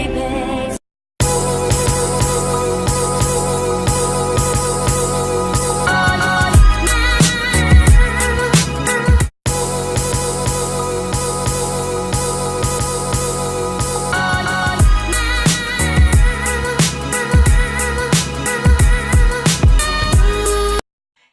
baby.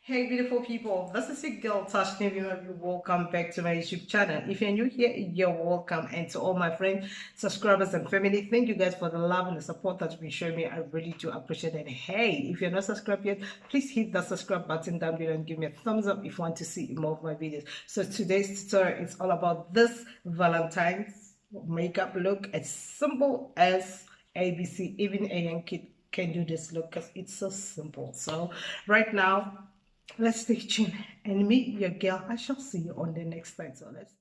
Hey beautiful people, this is your girl Tashnee.V.Mavee. Welcome back to my YouTube channel. If you're new here, you're welcome. And to all my friends, subscribers and family, thank you guys for the love and the support that you've been showing me. I really do appreciate it. Hey, if you're not subscribed yet, please hit that subscribe button down below and give me a thumbs up if you want to see more of my videos. So today's tutorial is all about this Valentine's makeup look, as simple as ABC. Even a young kid can do this look because it's so simple. So right now, let's stay tuned and meet your girl. I shall see you on the next slide. So let's.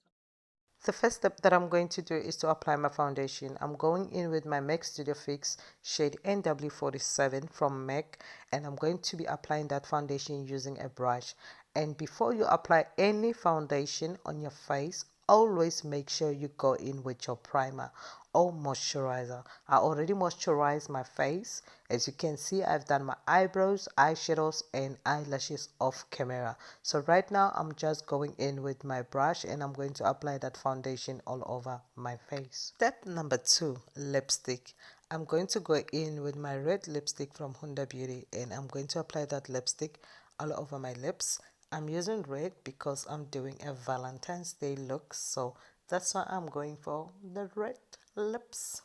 The first step that I'm going to do is to apply my foundation. I'm going in with my MAC Studio Fix shade NW47 from MAC, and I'm going to be applying that foundation using a brush. And before you apply any foundation on your face, always make sure you go in with your primer or moisturizer. I already moisturized my face. As you can see, I've done my eyebrows, eyeshadows and eyelashes off camera. So right now I'm just going in with my brush and I'm going to apply that foundation all over my face. Step number 2, lipstick. I'm going to go in with my red lipstick from HUNDA Beauty and I'm going to apply that lipstick all over my lips. I'm using red because I'm doing a Valentine's Day look, so that's why I'm going for the red lips.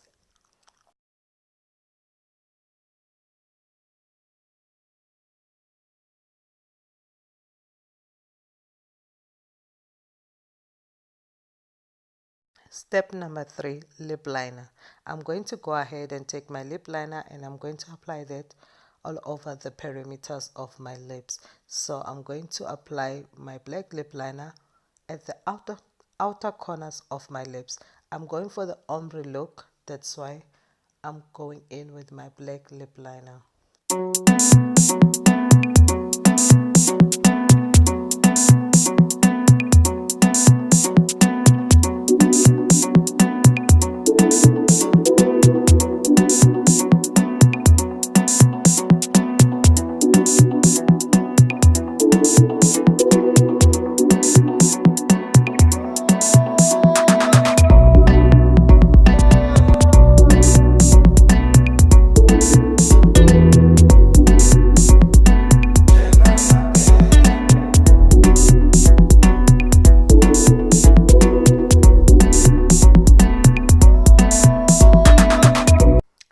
Step number 3, lip liner. I'm going to go ahead and take my lip liner and I'm going to apply that all over the perimeters of my lips. So I'm going to apply my black lip liner at the outer corners of my lips. I'm going for the ombre look, that's why I'm going in with my black lip liner.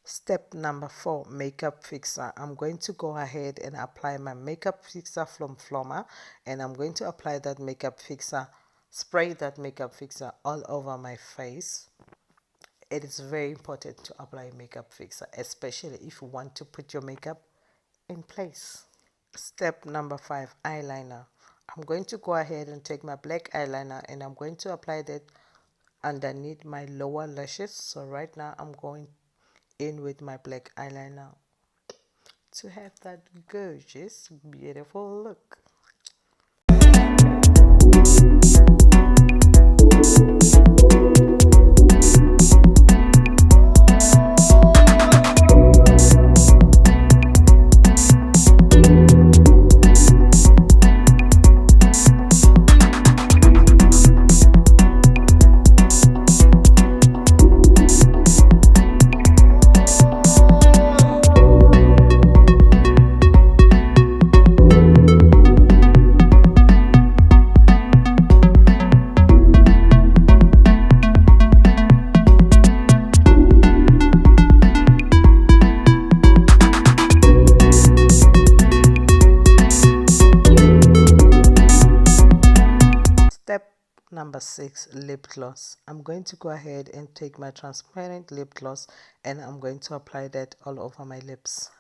Step number 4, makeup fixer. I'm going to go ahead and apply my makeup fixer from FLOMAR, and I'm going to apply that makeup fixer, spray that makeup fixer all over my face. It is very important to apply makeup fixer, especially if you want to put your makeup in place. Step number 5, eyeliner. I'm going to go ahead and take my black eyeliner and I'm going to apply that underneath my lower lashes. So right now I'm going in with my black eyeliner to have that gorgeous, beautiful look. Number 6, lip gloss. I'm going to go ahead and take my transparent lip gloss and I'm going to apply that all over my lips.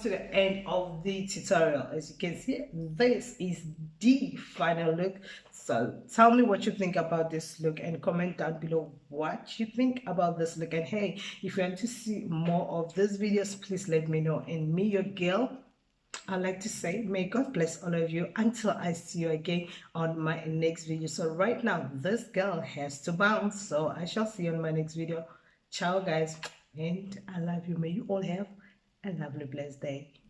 to the end of the tutorial. As you can see, this is the final look. So tell me what you think about this look and comment down below what you think about this look. And hey, if you want to see more of these videos, please let me know. And me, your girl, I like to say, may God bless all of you until I see you again on my next video. So right now, this girl has to bounce. So I shall see you on my next video. Ciao, guys. And I love you. May you all have a lovely, blessed day.